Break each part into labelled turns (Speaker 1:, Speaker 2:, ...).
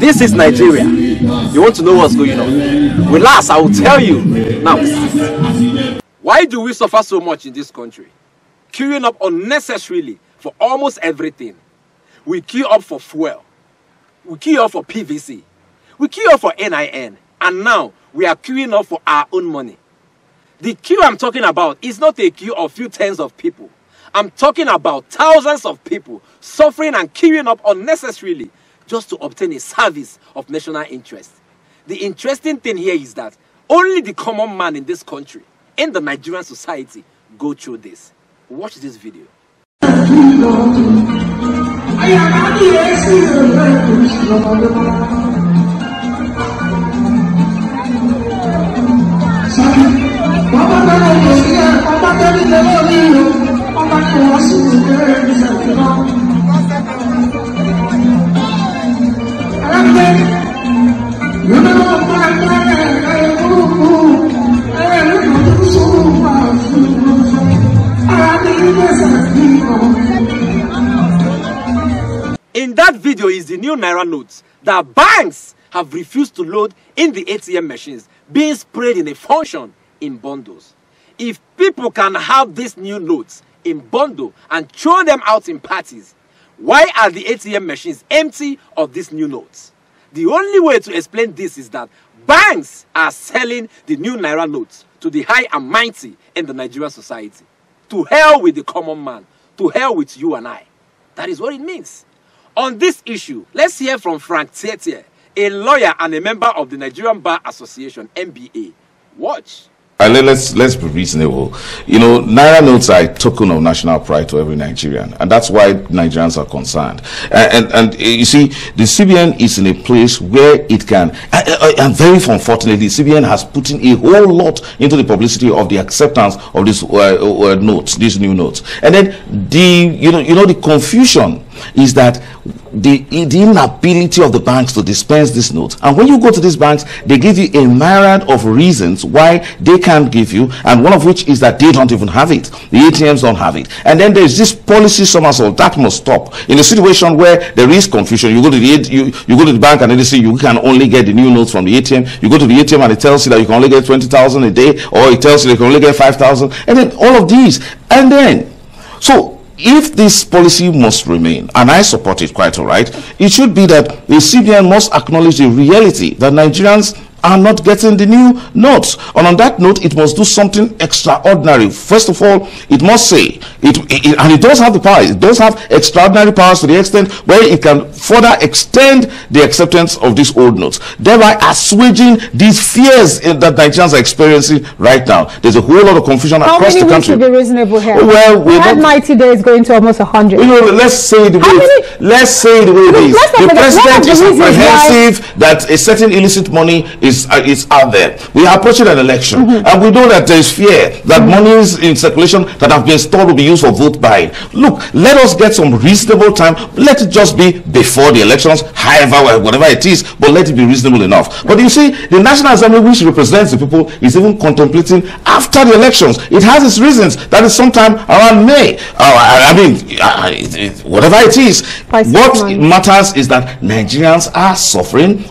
Speaker 1: This is Nigeria. You want to know what's going on? Relax, I will tell you. Now, why do we suffer so much in this country? Queuing up unnecessarily for almost everything. We queue up for fuel. We queue up for PVC. We queue up for NIN. And now, we are queuing up for our own money. The queue I'm talking about is not a queue of few tens of people. I'm talking about thousands of people suffering and queuing up unnecessarily just to obtain a service of national interest. The interesting thing here is that only the common man in this country, in the Nigerian society, go through this. Watch this video. In that video is the new Naira notes that banks have refused to load in the ATM machines being sprayed in a function in bundles. If people can have these new notes in bundle and throw them out in parties, why are the ATM machines empty of these new notes? The only way to explain this is that banks are selling the new Naira notes to the high and mighty in the Nigerian society. To hell with the common man. To hell with you and I. That is what it means. On this issue, let's hear from Frank Tietie, a lawyer and a member of the Nigerian Bar Association, NBA. Watch.
Speaker 2: Let's be reasonable. You know, Naira notes are a token of national pride to every Nigerian, and that's why Nigerians are concerned. And you see, the CBN is in a place where it can, and very unfortunately, the CBN has put in a whole lot into the publicity of the acceptance of these notes, these new notes, and then the confusion is that the inability of the banks to dispense these notes. And when you go to these banks, they give you a myriad of reasons why they can't give you, and one of which is that they don't even have it. The ATMs don't have it. And then there's this policy somersault that must stop. In a situation where there is confusion, you go to the bank and they say you can only get the new notes from the ATM. You go to the ATM and it tells you that you can only get 20,000 a day, or it tells you you can only get 5,000, and then all of these. And then, so if this policy must remain, and I support it quite all right, it should be that the CBN must acknowledge the reality that Nigerians are not getting the new notes. And on that note, it must do something extraordinary. First of all, it must say, and it does have the power, it does have extraordinary powers to the extent where it can further extend the acceptance of these old notes, thereby assuaging these fears that Nigerians are experiencing right now. There's a whole lot of confusion across the country. How many
Speaker 3: should be reasonable here?
Speaker 2: Well,
Speaker 3: we had 90 days going to almost 100.
Speaker 2: Let's say the way it is. The president is apprehensive that a certain illicit money is out there. We are approaching an election, and we know that there is fear that monies in circulation that have been stored will be used for vote buying. Look, let us get some reasonable time. Let it just be before the elections, however, whatever it is, but let it be reasonable enough. But you see, the National Assembly, which represents the people, is even contemplating after the elections. It has its reasons. That is sometime around May. Whatever it is, what matters is that Nigerians are suffering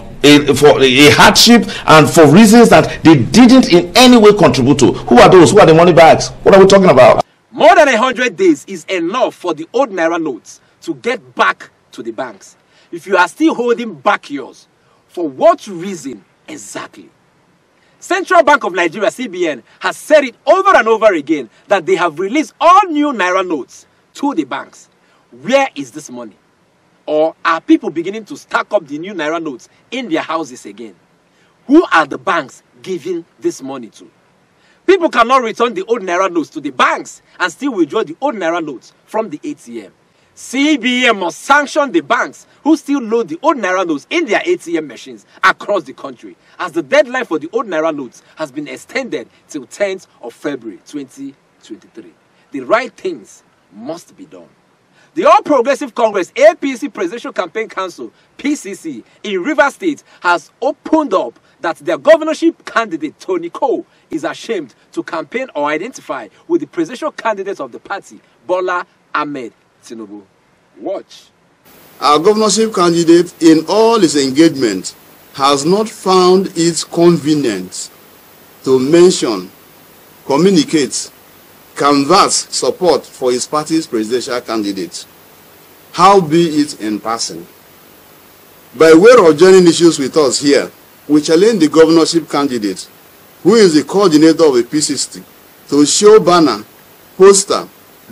Speaker 2: for a hardship and for reasons that they didn't in any way contribute to. Who are those? Who are the money bags? What are we talking about?
Speaker 1: More than 100 days is enough for the old Naira notes to get back to the banks. If you are still holding back yours, for what reason exactly? Central Bank of Nigeria, CBN, has said it over and over again that they have released all new Naira notes to the banks. Where is this money? Or are people beginning to stack up the new Naira notes in their houses again? Who are the banks giving this money to? People cannot return the old Naira notes to the banks and still withdraw the old Naira notes from the ATM. CBN must sanction the banks who still load the old Naira notes in their ATM machines across the country, as the deadline for the old Naira notes has been extended till 10th of February 2023. The right things must be done. The All Progressive Congress APC Presidential Campaign Council, PCC, in Rivers State has opened up that their governorship candidate, Tony Cole, is ashamed to campaign or identify with the presidential candidate of the party, Bola Ahmed Tinubu. Watch.
Speaker 4: our governorship candidate in all his engagement has not found it convenient to mention, communicate, canvass support for his party's presidential candidate, howbeit in person. By way of joining issues with us here, we challenge the governorship candidate, who is the coordinator of the P60, to show banner, poster,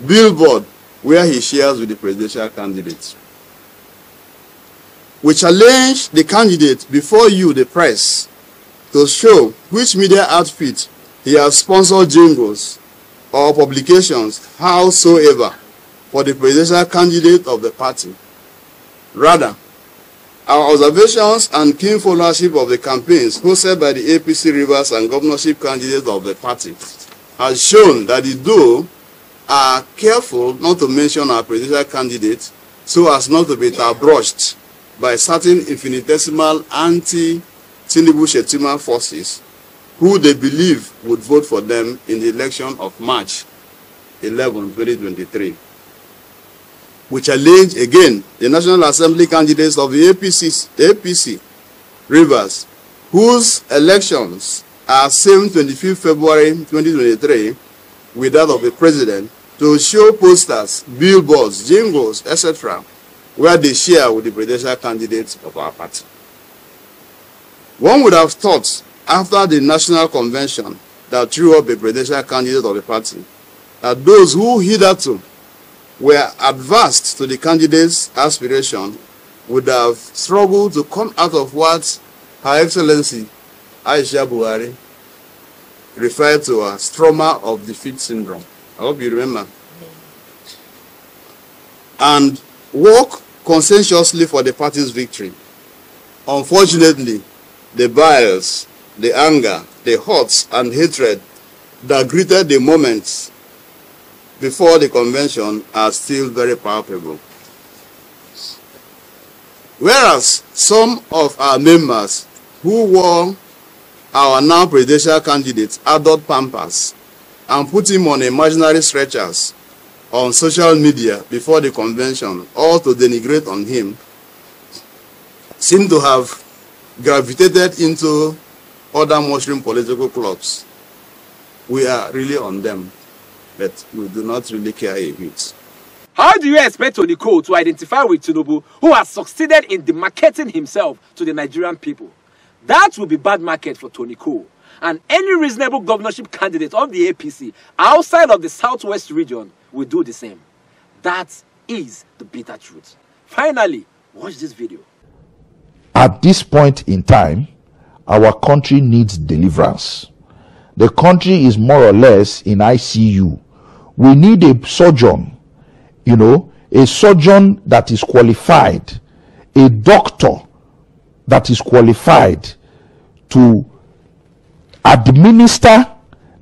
Speaker 4: billboard where he shares with the presidential candidate. We challenge the candidate before you, the press, to show which media outfit he has sponsored jingles or publications, howsoever, for the presidential candidate of the party. Rather, our observations and keen followership of the campaigns hosted by the APC Rivers and governorship candidates of the party has shown that the duo are careful not to mention our presidential candidate so as not to be brushed by certain infinitesimal anti-Tinubu Shetima forces who they believe would vote for them in the election of March 11, 2023. We challenge again the National Assembly candidates of the APC Rivers, whose elections are same 25th February 2023 with that of the president, to show posters, billboards, jingles, etc., where they share with the presidential candidates of our party. One would have thought, after the national convention that threw up a presidential candidate of the party, that those who hitherto were adverse to the candidate's aspiration would have struggled to come out of what Her Excellency Aisha Buhari referred to as trauma of defeat syndrome. I hope you remember. And work conscientiously for the party's victory. Unfortunately, the bias, the anger, the hurts and hatred that greeted the moments before the convention are still very palpable. Whereas some of our members who wore our now presidential candidates adult pampers and put him on imaginary stretchers on social media before the convention, all to denigrate on him, seem to have gravitated into other mushroom political clubs. We are really on them, but we do not really care a bit.
Speaker 1: How do you expect Tony Cole to identify with Tinubu, who has succeeded in demarcating himself to the Nigerian people? That will be bad market for Tony Cole. And any reasonable governorship candidate of the APC outside of the southwest region will do the same. That is the bitter truth. Finally, watch this video.
Speaker 5: At this point in time, our country needs deliverance. The country is more or less in ICU. We need a surgeon, a surgeon that is qualified, a doctor that is qualified to administer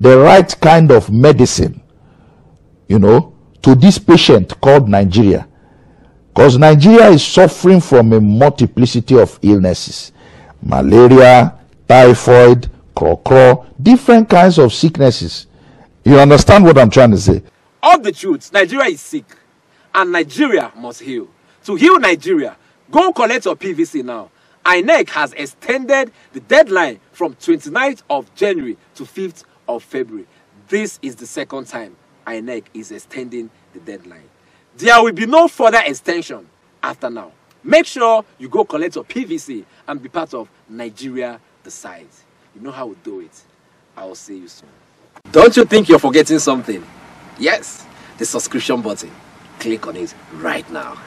Speaker 5: the right kind of medicine, to this patient called Nigeria. Because Nigeria is suffering from a multiplicity of illnesses. Malaria, typhoid, different kinds of sicknesses. You understand what I'm trying to say?
Speaker 1: Of the truth, Nigeria is sick. And Nigeria must heal. To heal Nigeria, go collect your PVC now. INEC has extended the deadline from 29th of January to 5th of February. This is the second time INEC is extending the deadline. There will be no further extension after now. Make sure you go collect your PVC and be part of Nigeria Decides. You know how we do it. I will see you soon. Don't you think you're forgetting something? Yes, the subscription button. Click on it right now.